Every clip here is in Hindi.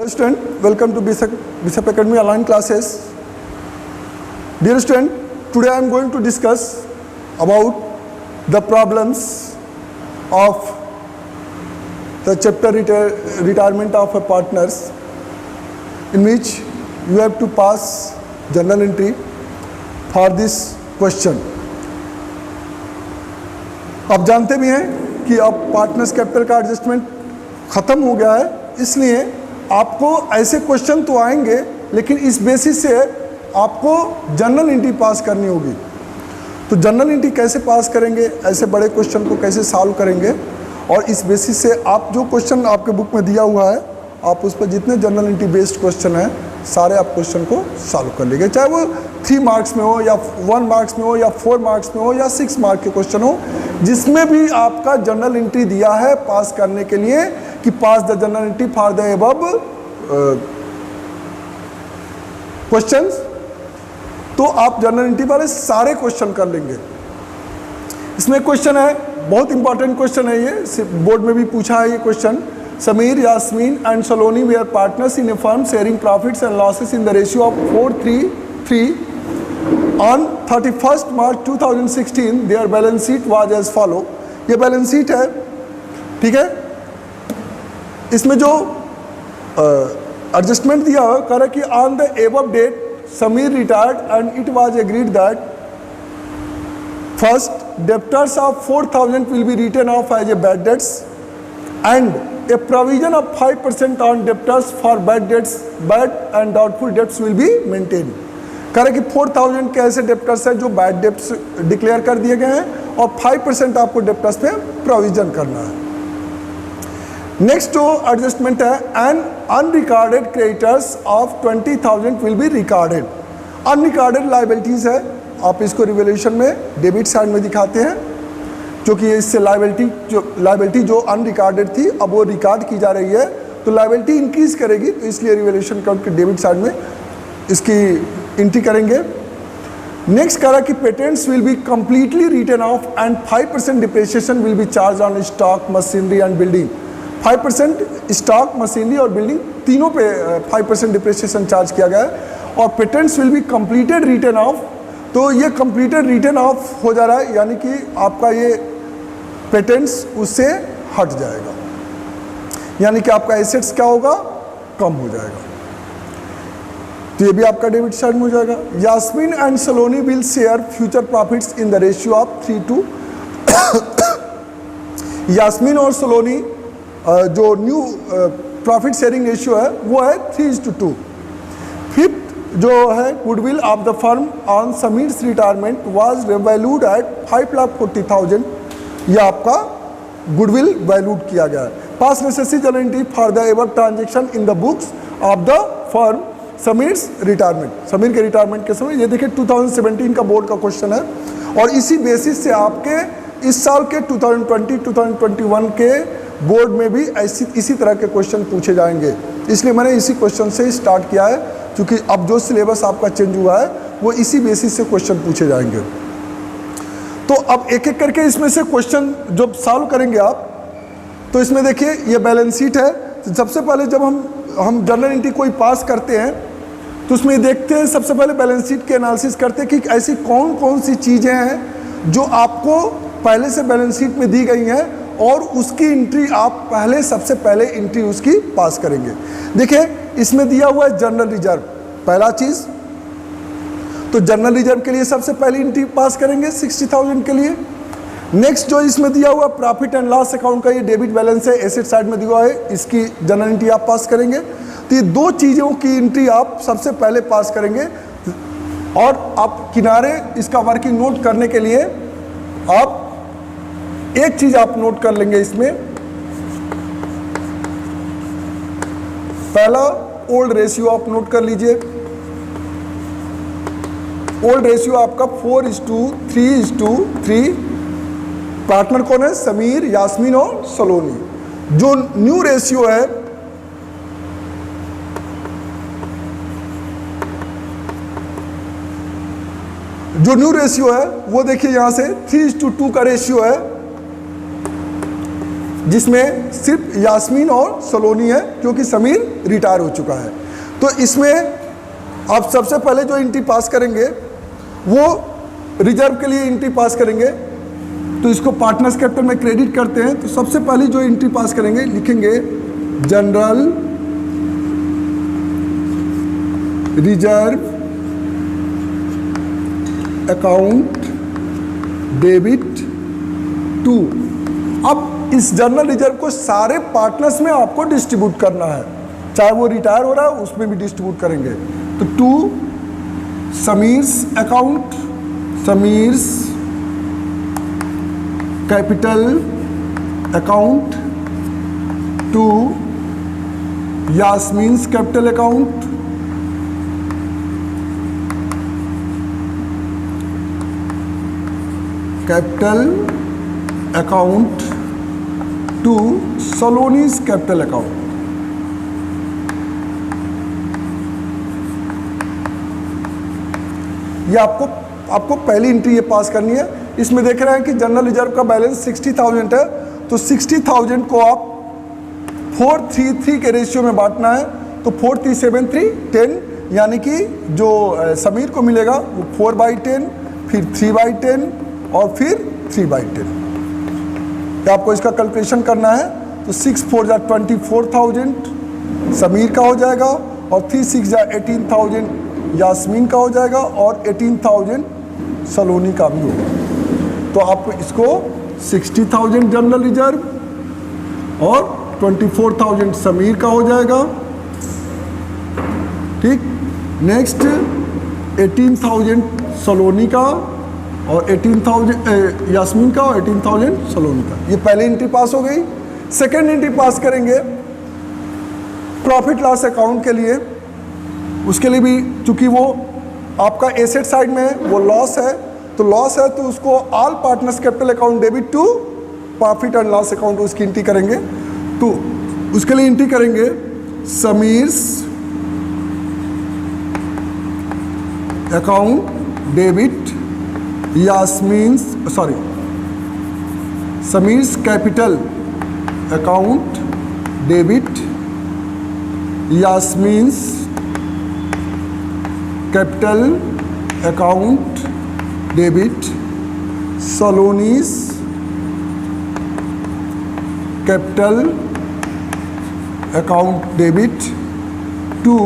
Student, welcome to Bishop Academy online classes. Dear student, today I am going to discuss about the problems of the chapter retirement of a partners, in which you have to pass journal entry for this question. आप जानते भी हैं कि अब पार्टनर्स कैपिटल का एडजस्टमेंट ख़त्म हो गया है, इसलिए आपको ऐसे क्वेश्चन तो आएंगे, लेकिन इस बेसिस से आपको जनरल एंट्री पास करनी होगी। तो जनरल एंट्री कैसे पास करेंगे, ऐसे बड़े क्वेश्चन को कैसे सॉल्व करेंगे, और इस बेसिस से आप जो क्वेश्चन आपके बुक में दिया हुआ है, आप उस पर जितने जनरल एंट्री बेस्ड क्वेश्चन हैं सारे आप क्वेश्चन को सॉल्व कर लेंगे, चाहे वो 3 मार्क्स में हो या 1 मार्क्स में हो या 4 मार्क्स में हो या 6 मार्क के क्वेश्चन हो, जिसमें भी आपका जनरल एंट्री दिया है पास करने के लिए कि pass the journal entry for the above questions, तो आप जनरल एंट्री वाले सारे क्वेश्चन कर लेंगे। इसमें क्वेश्चन है, बहुत इंपॉर्टेंट क्वेश्चन है ये, बोर्ड में भी पूछा है ये question. Samir, Yasmin and Saloni were partners in a firm sharing profits and losses in the ratio of 4:3. On 31st March 2016, their balance sheet was as follow. ये बैलेंस शीट है, ठीक है। इसमें जो एडजस्टमेंट दिया हुआ कह रहा कि on the above date Samir retired and it was agreed that first debtors of 4,000 will be written off as a bad debts and a provision of 5% on debtors for bad debts, bad and doubtful debts will be maintained. कह रहे कि 4,000 के ऐसे डेप्टर्स हैं जो बैड डेप्ट्स डिक्लेयर कर दिए गए हैं और 5% आपको डेप्टर्स पे प्रोविजन करना है। नेक्स्ट जो एडजस्टमेंट है, and unrecorded creditors of 20,000 will be recorded. Unrecorded liabilities है, आप इसको रिवोल्यूशन में डेबिट साइड में दिखाते हैं, क्योंकि इससे लाइबिलिटी जो अनरिकॉर्डेड थी अब वो रिकॉर्ड की जा रही है, तो लाइबिलिटी इंक्रीज करेगी, तो इसलिए रिवोल्यूशन अकाउंट के डेबिट साइड में इसकी एंट्री करेंगे। नेक्स्ट करा कि patents will be completely written off and 5% depreciation will be charge on stock, machinery and building. 5% stock, machinery और बिल्डिंग तीनों पे 5% डिप्रिसिएशन चार्ज किया गया है, और patents will be completed written off, तो ये कंप्लीटेड रिटन ऑफ हो जा रहा है, यानी कि आपका ये पेटेंट्स उससे हट जाएगा, यानी कि आपका एसेट्स क्या होगा, कम हो जाएगा, तो ये भी आपका डेबिट साइड में हो जाएगा। Yasmin and Saloni will share future profits in the ratio of 3:2। Yasmin और सलोनी जो न्यू प्रॉफिट शेयरिंग रेशियो है वो है 3:2। फिफ्थ जो है, goodwill of the firm on Sameer's retirement was valued at 5,40,000। यह आपका गुडविल वैल्यूड किया गया है। Pass necessary journal entry for the above transaction in the books of the firm Sameer's retirement. Sameer के रिटायरमेंट के समय, ये देखिए 2017 का बोर्ड का क्वेश्चन है, और इसी बेसिस से आपके इस साल के 2020-2021 के बोर्ड में भी इसी तरह के क्वेश्चन पूछे जाएंगे, इसलिए मैंने इसी क्वेश्चन से स्टार्ट किया है, क्योंकि अब जो सिलेबस आपका चेंज हुआ है वो इसी बेसिस से क्वेश्चन पूछे जाएंगे। तो अब एक एक करके इसमें से क्वेश्चन जब सॉल्व करेंगे आप, तो इसमें देखिए ये बैलेंस शीट है। तो सबसे पहले जब हम जनरल एंट्री कोई पास करते हैं तो उसमें देखते हैं, सबसे पहले बैलेंस शीट के एनालिसिस करते हैं कि ऐसी कौन कौन सी चीज़ें हैं जो आपको पहले से बैलेंस शीट में दी गई हैं, और उसकी एंट्री आप सबसे पहले एंट्री उसकी पास करेंगे। देखिए इसमें दिया हुआ है जनरल रिजर्व, पहला चीज़, तो जनरल रिजर्व के लिए सबसे पहली एंट्री पास करेंगे 60,000 के लिए। नेक्स्ट जो इसमें दिया हुआ प्रॉफिट एंड लॉस अकाउंट का ये डेबिट बैलेंस है, एसेट साइड में दिया हुआ है, इसकी जनरल एंट्री आप पास करेंगे। तो ये दो चीज़ों की एंट्री आप सबसे पहले पास करेंगे, और आप किनारे इसका वर्किंग नोट करने के लिए आप एक चीज़ आप नोट कर लेंगे इसमें, पहला ओल्ड रेशियो आप नोट कर लीजिए। ओल्ड रेशियो आपका 4:3:3। पार्टनर कौन है, समीर, यास्मीन और सलोनी। जो न्यू रेशियो है, वो देखिए यहां से 3:2 का रेशियो है, जिसमें सिर्फ यास्मीन और सलोनी है, क्योंकि समीर रिटायर हो चुका है। तो इसमें आप सबसे पहले जो एंट्री पास करेंगे वो रिजर्व के लिए एंट्री पास करेंगे। तो इसको पार्टनर्स कैपिटल में क्रेडिट करते हैं। तो सबसे पहले जो एंट्री पास करेंगे, लिखेंगे general reserve account debit to. अब इस जनरल रिजर्व को सारे पार्टनर्स में आपको डिस्ट्रीब्यूट करना है, चाहे वो रिटायर हो रहा है उसमें भी डिस्ट्रीब्यूट करेंगे। तो to Sameer's account, Sameer's capital account, to Yasmin's capital account, capital account, to Saloni's capital account. ये आपको पहली एंट्री ये पास करनी है। इसमें देख रहे हैं कि जनरल रिजर्व का बैलेंस 60,000 है। तो 60,000 को आप 4:3 के रेशियो में बांटना है। तो 4 3 7 3 10, यानी कि जो समीर को मिलेगा वो 4/10, फिर 3/10 और फिर 3/10। तो आपको इसका कैलकुलेशन करना है। तो 6 4 जा 24,000 समीर का हो जाएगा, और 3 6 जा 18,000 यास्मीन का हो जाएगा, और 18,000 सलोनी का भी होगा। तो आप इसको 60,000 जनरल रिजर्व और 24,000 समीर का हो जाएगा। ठीक, नेक्स्ट 18,000 सलोनी का और 18,000 यास्मीन का और 18,000 सलोनी का। ये पहली एंट्री पास हो गई। सेकेंड एंट्री पास करेंगे प्रॉफिट लॉस अकाउंट के लिए। उसके लिए भी चूंकि वो आपका एसेट साइड में है, वो लॉस है, तो लॉस है तो उसको all partners capital account debit to profit and loss account, उसकी एंट्री करेंगे। तो उसके लिए एंट्री करेंगे Sameer's account debit Sameer's capital account debit Yasmin's capital account debit Saloni's capital account debit to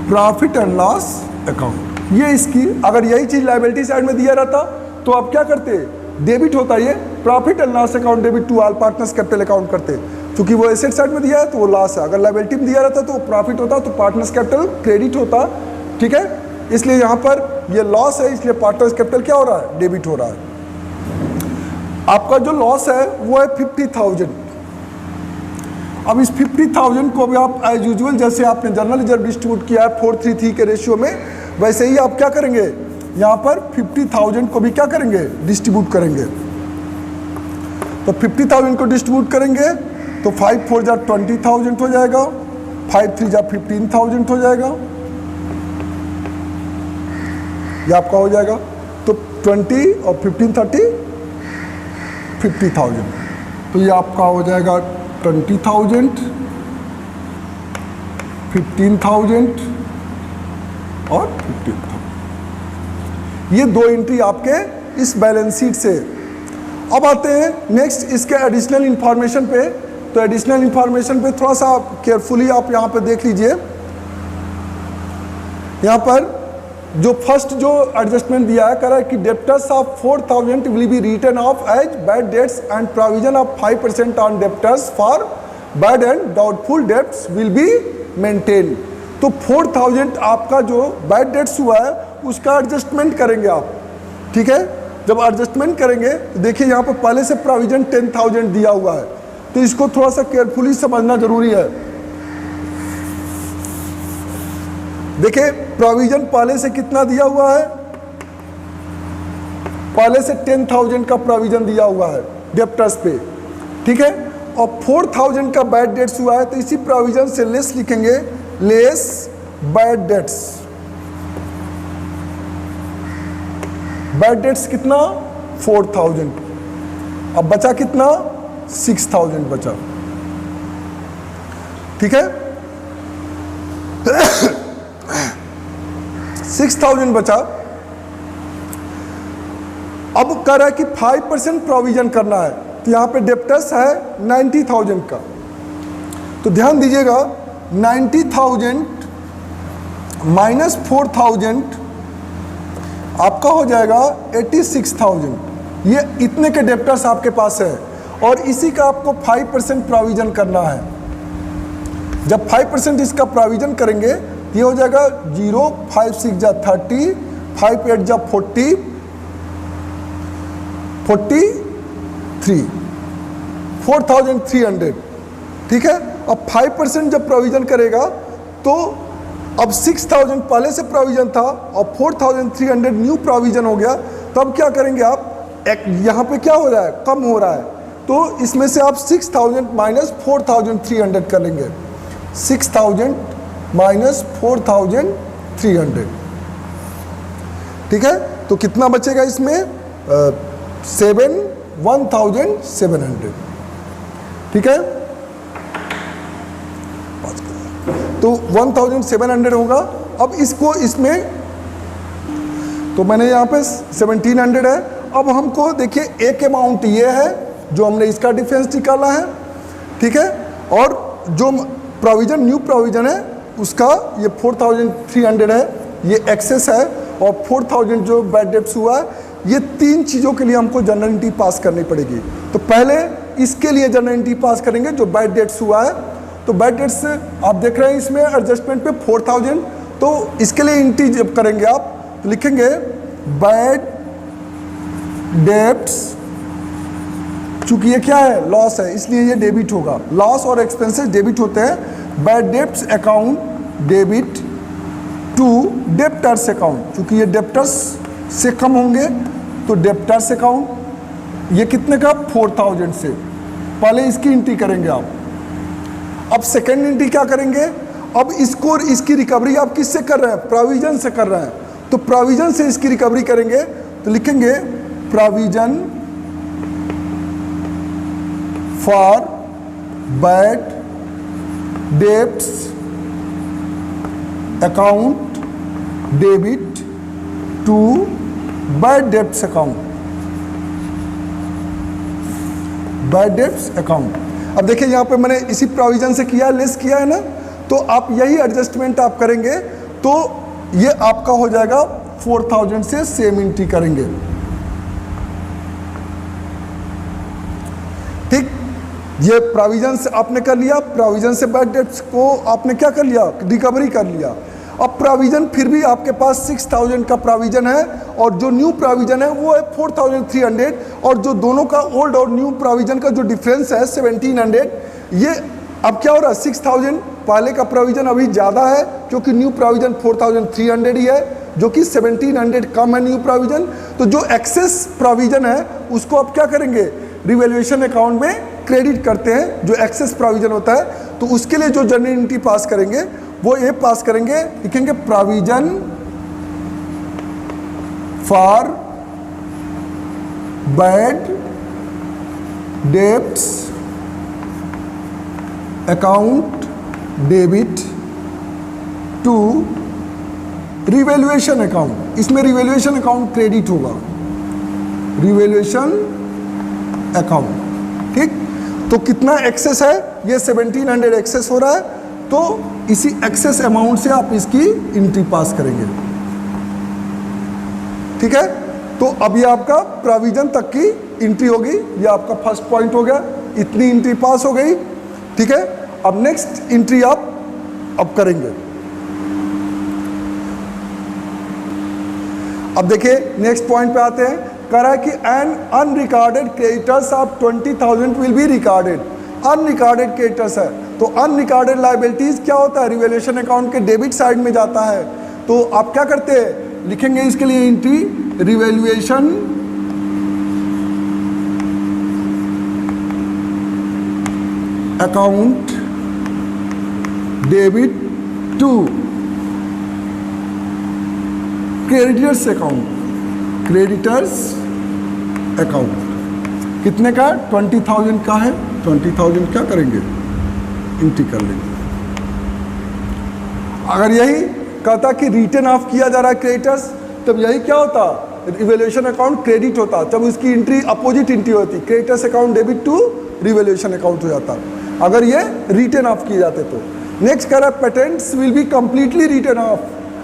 profit and loss account. ये इसकी अगर यही चीज लायबिलिटी साइड में दिया रहता तो आप क्या करते, डेबिट होता, ये profit and loss account debit to all partners capital account करते। क्योंकि वो एसेट साइड में दिया है तो वो लॉस है, अगर लायबिलिटी में दिया रहता तो वो प्रॉफिट होता, तो पार्टनर्स कैपिटल क्रेडिट होता। ठीक है, इसलिए यहाँ पर ये लॉस है, इसलिए पार्टनर्स कैपिटल क्या हो रहा है, डेबिट हो रहा है। आपका जो लॉस है वो है 50,000। अब इस 50,000 को भी आप एज यूजुअल जैसे आपने जनरल रिजर्व डिस्ट्रीब्यूट किया है 4:3 के रेशियो में, वैसे ही आप क्या करेंगे, यहाँ पर 50,000 को भी क्या करेंगे, डिस्ट्रीब्यूट करेंगे। तो 50,000 को डिस्ट्रीब्यूट करेंगे तो 5 4 जा 20,000 हो जाएगा, 5 3 जा 15,000 हो जाएगा, ये आपका हो जाएगा। तो 20 और 15 30 50,000, तो ये आपका हो जाएगा 20,000 15,000 और 15,000। ये दो एंट्री आपके इस बैलेंस शीट से। अब आते हैं नेक्स्ट इसके एडिशनल इंफॉर्मेशन पे। तो एडिशनल इंफॉर्मेशन पे थोड़ा सा केयरफुली आप यहाँ पे देख लीजिए। यहाँ पर जो फर्स्ट जो एडजस्टमेंट दिया है, कह रहा है कि debtors of 4,000 will be return off as bad debts and provision of 5% on debtors for bad and doubtful debts will be maintain. तो 4,000 आपका जो बैड डेट्स हुआ है उसका एडजस्टमेंट करेंगे आप। ठीक है, जब एडजस्टमेंट करेंगे तो देखिए यहाँ पर पहले से प्रोविजन 10,000 दिया हुआ है, तो इसको थोड़ा सा केयरफुली समझना जरूरी है। देखिए प्रोविजन पहले से कितना दिया हुआ है, पहले से 10,000 का प्रोविजन दिया हुआ है डेप्टर्स पे। ठीक है, और 4,000 का बैड डेट्स हुआ है, तो इसी प्रोविजन से लेस लिखेंगे, less bad debts. Bad debts कितना 4,000, अब बचा कितना 6,000 बचा। ठीक है, 6,000 बचा। अब कह रहा है कि 5% प्रोविजन करना है, तो यहाँ पे डेप्टर्स है 90,000 का। तो ध्यान दीजिएगा 90,000 माइनस 4,000 आपका हो जाएगा 86,000। ये इतने के डेप्टर्स आपके पास है और इसी का आपको 5% प्रोविजन करना है। जब 5% इसका प्रोविजन करेंगे ये हो जाएगा 0, 5 6 जा 30, 5 8 जा 40, 43, 4,300। ठीक है, अब 5% जब प्रोविजन करेगा तो अब 6,000 पहले से प्रोविजन था और 4,300 न्यू प्रोविजन हो गया। तो अब क्या करेंगे आप, यहाँ पे क्या हो रहा है, कम हो रहा है, तो इसमें से आप 6,000 माइनस 4,300 करेंगे। 6,000 माइनस 4,300, ठीक है। तो कितना बचेगा इसमें, 1,700। ठीक है, तो 1,700 होगा। अब इसको इसमें तो मैंने यहाँ पे 1,700 है। अब हमको देखिए एक अमाउंट ये है जो हमने इसका डिफरेंस निकाला है, ठीक है, और जो प्रोविजन न्यू प्रोविजन है उसका ये 4,300 है, ये एक्सेस है, और 4,000 जो बैड डेट्स हुआ है, ये तीन चीज़ों के लिए हमको जनरल एंट्री पास करनी पड़ेगी। तो पहले इसके लिए जनरल एंट्री पास करेंगे जो बैड डेट्स हुआ है। तो बैड डेट्स आप देख रहे हैं इसमें एडजस्टमेंट पे 4,000, तो इसके लिए एंट्री जब करेंगे आप तो लिखेंगे बैड डेट्स, चूंकि ये क्या है, लॉस है, इसलिए ये डेबिट होगा। लॉस और एक्सपेंसेस डेबिट होते हैं। Bad debts account debit to debtors account, चूंकि ये डेप्टर्स से कम होंगे तो डेप्टर्स अकाउंट ये कितने का, 4,000 से। पहले इसकी एंट्री करेंगे आप। अब सेकेंड एंट्री क्या करेंगे, अब इसको इसकी रिकवरी आप किससे कर रहे हैं, प्रोविजन से कर रहे हैं, तो प्रोविजन से इसकी रिकवरी करेंगे। तो लिखेंगे provision for bad debts account debit to bad debts account, bad debts account. अब देखिए यहाँ पे मैंने इसी प्रोविजन से किया, लेस किया है ना, तो आप यही एडजस्टमेंट आप करेंगे तो ये आपका हो जाएगा 4,000 से सेम एंट्री करेंगे। ठीक, ये प्रोविजन से आपने कर लिया, प्रोविजन से बैड डेट्स को आपने क्या कर लिया, रिकवरी कर लिया। अब प्रोविजन फिर भी आपके पास 6,000 का प्रोविजन है और जो न्यू प्रोविजन है वो है 4,300, और जो दोनों का ओल्ड और न्यू प्रोविजन का जो डिफरेंस है 1,700, ये अब क्या हो रहा है, 6,000 पहले का प्रोविजन अभी ज़्यादा है क्योंकि न्यू प्रोविजन 4,300 ही है, जो कि 1,700 कम है न्यू प्रोविजन। तो जो एक्सेस प्रोविजन है उसको आप क्या करेंगे, रिवैल्यूएशन अकाउंट में क्रेडिट करते हैं, जो एक्सेस प्रोविजन होता है। तो उसके लिए जो जनरल एंट्री पास करेंगे वो ये पास करेंगे, लिखेंगे provision for bad debts account debit to revaluation account. इसमें रिवैल्यूएशन अकाउंट क्रेडिट होगा, रिवैल्यूएशन अकाउंट। ठीक, तो कितना एक्सेस है, ये 1,700 एक्सेस हो रहा है, तो इसी एक्सेस अमाउंट से आप इसकी एंट्री पास करेंगे। ठीक है, तो अब ये आपका प्रोविजन तक की एंट्री होगी, ये आपका फर्स्ट पॉइंट हो गया, इतनी एंट्री पास हो गई। ठीक है, अब नेक्स्ट एंट्री आप अब करेंगे। अब देखिए नेक्स्ट पॉइंट पे आते हैं, कह रहा है कि an unrecorded creditors of 20,000 will be recorded. Unrecorded creditors है, तो अनरिकॉर्डेड लायबिलिटीज क्या होता है, रिवैल्यूएशन अकाउंट के डेबिट साइड में जाता है। तो आप क्या करते हैं, लिखेंगे इसके लिए entry revaluation account debit to creditors account, creditors account कितने का, 20,000 का है, 20,000 क्या करेंगे, एंट्री कर लेंगे। अगर यही कहता कि रिटर्न ऑफ किया जा रहा है क्रेडिटर्स, तब यही क्या होता, रिवैल्यूएशन अकाउंट क्रेडिट होता, तब उसकी एंट्री अपोजिट एंट्री होती, creditors account debit to revaluation account हो जाता अगर ये रिटर्न ऑफ किए जाते तो। नेक्स्ट कह रहा है patents will be completely return of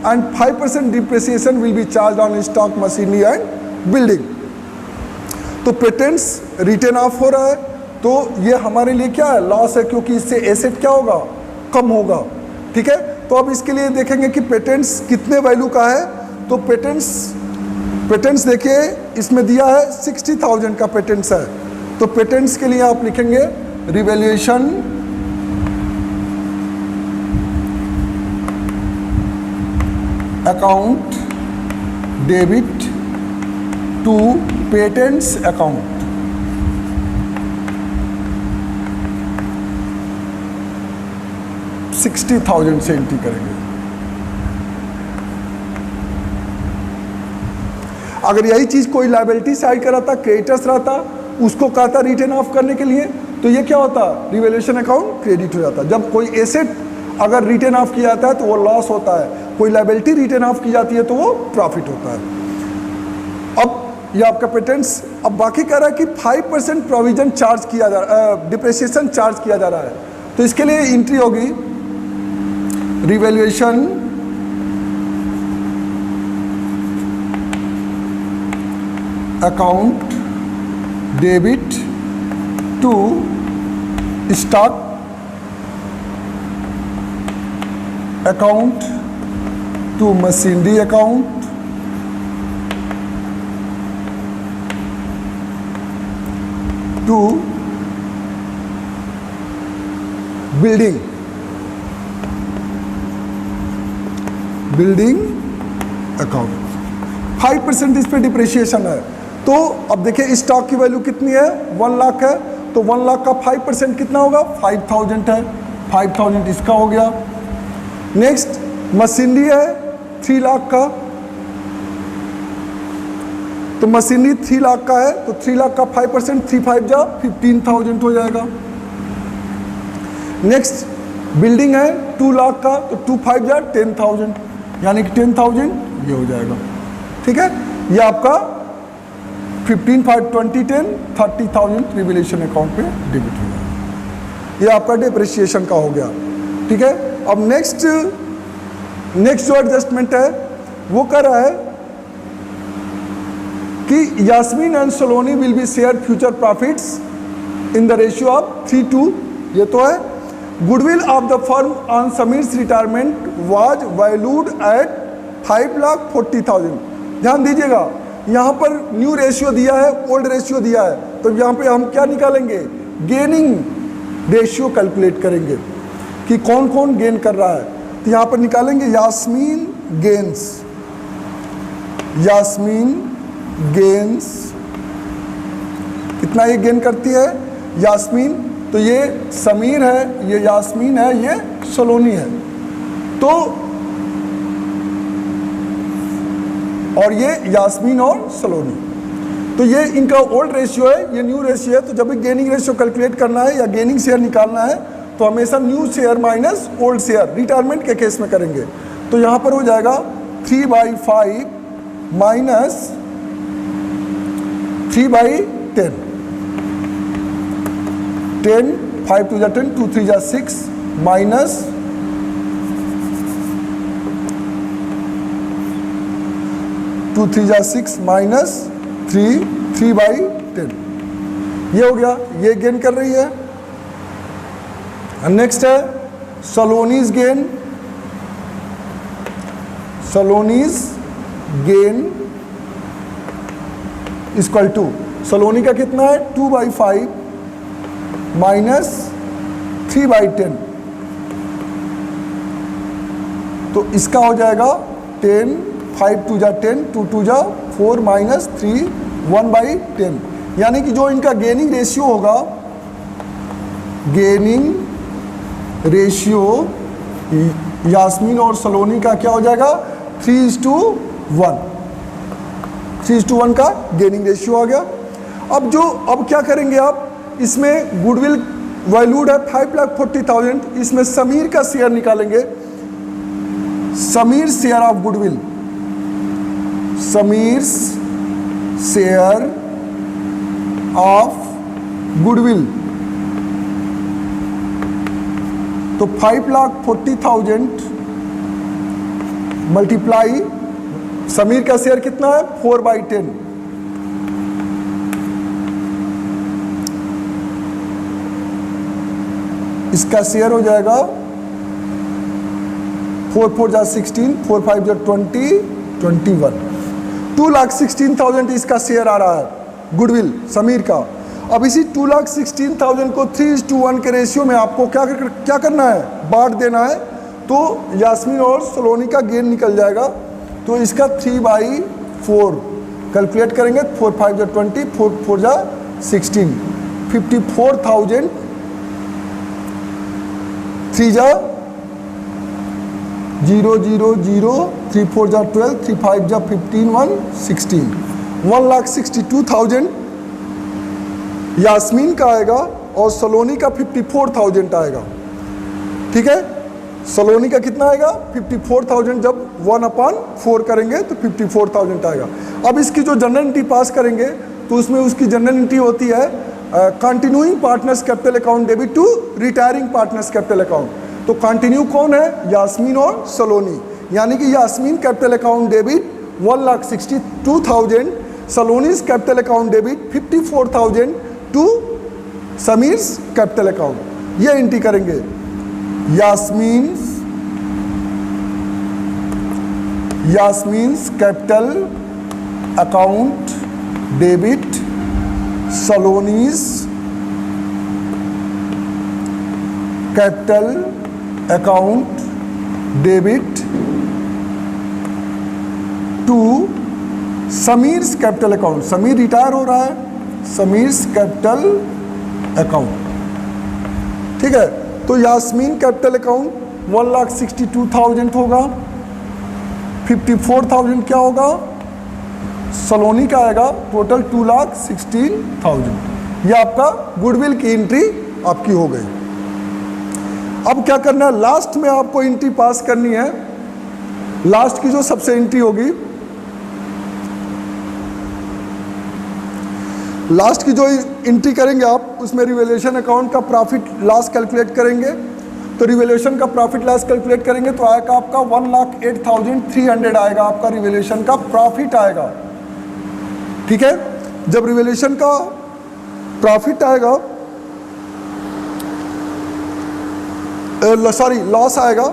and 5% depreciation will be charge on stock machinery and building. तो पेटेंट्स रिटर्न ऑफ हो रहा है तो ये हमारे लिए क्या है, लॉस है, क्योंकि इससे एसेट क्या होगा, कम होगा। ठीक है, तो अब इसके लिए देखेंगे कि पेटेंट्स कितने वैल्यू का है। तो पेटेंट्स देखिए इसमें दिया है 60,000 का पेटेंट्स है। तो पेटेंट्स के लिए आप लिखेंगे revaluation account debit to patents account. $60,000 से एंट्री करेंगे। अगर यही चीज कोई लायबिलिटी साइड का रहता, क्रेडिटर्स रहता, उसको कहता रिटर्न ऑफ करने के लिए, तो ये क्या होता, रिवैल्यूएशन अकाउंट क्रेडिट हो जाता। जब कोई एसेट अगर रिटर्न ऑफ किया जाता है तो वो लॉस होता है, कोई लायबिलिटी रिटर्न ऑफ की जाती है तो वो प्रॉफिट होता है। अब ये आपका पेटेंट्स, अब बाकी कह रहा है कि 5% प्रोविजन चार्ज किया जा रहा है, डिप्रिसिएशन चार्ज किया जा रहा है। तो इसके लिए एंट्री होगी revaluation account debit to stock account to machinery account to building account. 5% इस पे डिप्रिसिएशन है। तो अब देखिए स्टॉक की वैल्यू कितनी है, 1 लाख है, तो 1 लाख का 5% कितना होगा, 5,000 है, 5,000 इसका हो गया। नेक्स्ट मशीनरी है 3 लाख का, तो मशीनरी 3 लाख का है, तो 3 लाख का 5%, 3 5 जा 15,000 हो जाएगा। नेक्स्ट बिल्डिंग है 2 लाख का, तो 2 5 जा 10,000, यानी कि 10,000 ये हो जाएगा। ठीक है, ये आपका 15 5 20 10 30,000 रिवैल्यूएशन अकाउंट पे डेबिट हो जाएगा। ये आपका डिप्रिसिएशन का हो गया। ठीक है, अब नेक्स्ट जो एडजस्टमेंट है वो कर रहा है कि Yasmin and Saloni will be share future profits in the ratio of 3:2। ये तो है। Goodwill of the firm on Sameer's retirement was valued at 5,40,000। ध्यान दीजिएगा, यहाँ पर न्यू रेशियो दिया है, ओल्ड रेशियो दिया है, तो यहाँ पे हम क्या निकालेंगे, गेनिंग रेशियो कैलकुलेट करेंगे कि कौन कौन गेन कर रहा है। तो यहाँ पर निकालेंगे यास्मीन गेन्स कितना ये गेन करती है यास्मीन, तो ये समीर है, ये यास्मीन है, ये सलोनी है, तो और ये यास्मीन और सलोनी, तो ये इनका ओल्ड रेशियो है, ये न्यू रेशियो है। तो जब भी गेनिंग रेशियो कैलकुलेट करना है या गेनिंग शेयर निकालना है तो हमेशा new share minus old share retirement के केस में करेंगे। तो यहाँ पर हो जाएगा 3/5 माइनस 3/10, 10 5 2 10 2 3 6 माइनस 2 3 6 माइनस 3/10, ये हो गया, ये गेन कर रही है। नेक्स्ट है सलोनीज गेन इक्वल टू, सलोनी का कितना है 2/5 माइनस 3/10, तो इसका हो जाएगा 10 5 2 जा 10 2 2 जा 4 माइनस 3 1/10, यानी कि जो इनका गेनिंग रेशियो होगा, गेनिंग रेशियो यास्मीन और सलोनी का क्या हो जाएगा 3:1, 3:1 का गेनिंग रेशियो आ गया। अब क्या करेंगे आप, इसमें गुडविल वैल्यूड है 5,40,000, इसमें समीर का शेयर निकालेंगे। Sameer share of goodwill, Sameer share of goodwill, तो 5,40,000 मल्टीप्लाई, समीर का शेयर कितना है 4/10, इसका शेयर हो जाएगा 4 4 जा 16, 4 5 जा 20, 21, 2,16,000 इसका शेयर आ रहा है गुडविल समीर का। अब इसी 2,16,000 को 3:1 के रेशियो में आपको क्या करना है, बांट देना है, तो यास्मीन और सलोनी का गेन निकल जाएगा। तो इसका 3/4 कैलकुलेट करेंगे, 4 5 जा 20, 4 4 जा 16, 54,000, 3 जा 0 0 0, 3 4 जा 12, 3 5 जा 15, 1 16, 1,62,000 यास्मीन का आएगा और सलोनी का 54,000 आएगा। ठीक है, सलोनी का कितना आएगा 54,000, जब 1/4 करेंगे तो 54,000 आएगा। अब इसकी जो जनरल एंट्री पास करेंगे तो उसमें उसकी जनरल एंट्री होती है continuing partners capital account debit to retiring partners capital account. तो कंटिन्यू कौन है, यास्मीन और सलोनी, यानी कि Yasmin capital account debit 1,62,000, Saloni's capital account debit 54,000 to Sameer's capital account. ये एंट्री करेंगे, Yasmin's capital account debit Saloni's capital account debit to Sameer's capital account, Sameer retire हो रहा है, समीर्स कैपिटल अकाउंट। ठीक है, तो यास्मीन कैपिटल अकाउंट 1,62,000 होगा, 54,000 क्या होगा, सलोनी का आएगा, टोटल 2,16,000। ये आपका गुडविल की एंट्री आपकी हो गई। अब क्या करना है, लास्ट में आपको एंट्री पास करनी है। लास्ट की जो सबसे एंट्री होगी, लास्ट की जो एंट्री करेंगे आप, उसमें रिवैल्यूएशन अकाउंट का प्रॉफिट लॉस कैलकुलेट करेंगे। तो रिवैल्यूएशन का प्रॉफिट लॉस कैलकुलेट करेंगे तो आएगा आपका 1,08,300 आएगा, आपका रिवैल्यूएशन का प्रॉफिट आएगा। ठीक है, जब रिवैल्यूएशन का प्रॉफिट आएगा, सॉरी लॉस आएगा,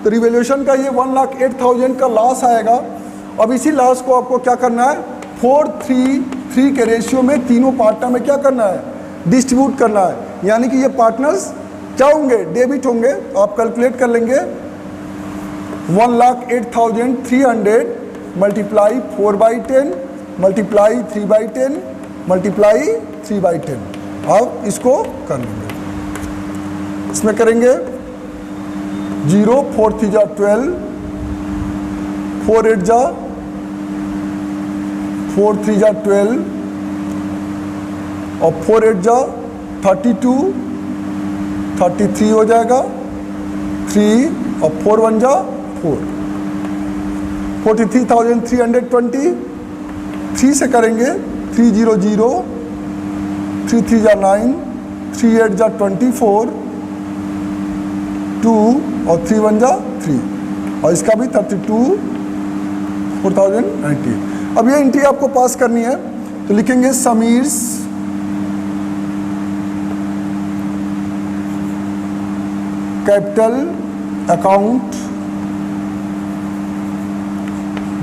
तो रिवैल्यूएशन का ये 1,08,000 का लॉस आएगा। अब इसी लॉस को आपको क्या करना है, 4:3 के रेशियो में तीनों पार्टनर में क्या करना है, डिस्ट्रीब्यूट करना है। यानी कि ये पार्टनर्स क्या होंगे, डेबिट होंगे। तो आप कैलकुलेट कर लेंगे 1,08,300 मल्टीप्लाई 4/10 मल्टीप्लाई 3/10 मल्टीप्लाई 3/10। अब इसको कर लेंगे, इसमें करेंगे 0 4 3 जा 12, 4 8 जा 4 3 जा 12 और 4 8 जा 32, 33 हो जाएगा 3 और 4 1 जा 4, 43,320। 3 से करेंगे 3 0 0, 3 3 जा 9, 3 8 जा 24, 2 और 3 1 जा 3, और इसका भी 32, 4,090। अब ये एंट्री आपको पास करनी है, तो लिखेंगे Sameer's capital account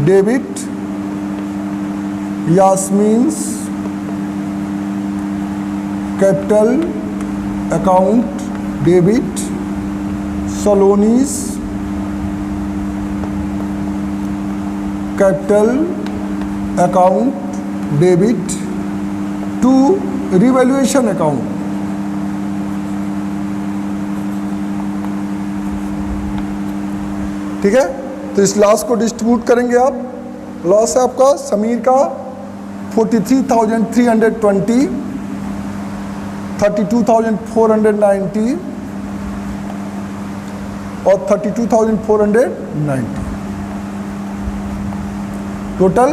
debit Yasmin's capital account debit Saloni's capital account debit to revaluation account. ठीक है, तो इस लॉस को डिस्ट्रीब्यूट करेंगे आप। लॉस है आपका समीर का 43,320, 32,490 और 32,490। टोटल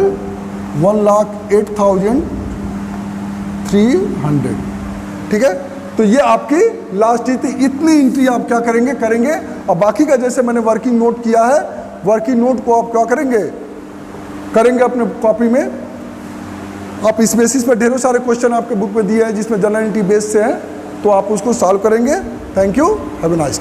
1,08,300। ठीक है, तो ये आपकी लास्ट थी। इतनी एंट्री आप क्या करेंगे। अब बाकी का जैसे मैंने वर्किंग नोट किया है, वर्किंग नोट को आप क्या करेंगे अपने कॉपी में। आप इस बेसिस पर ढेरों सारे क्वेश्चन आपके बुक में दिए हैं जिसमें जनरल एंट्री बेस से हैं, तो आप उसको सॉल्व करेंगे। Thank you, have a nice day.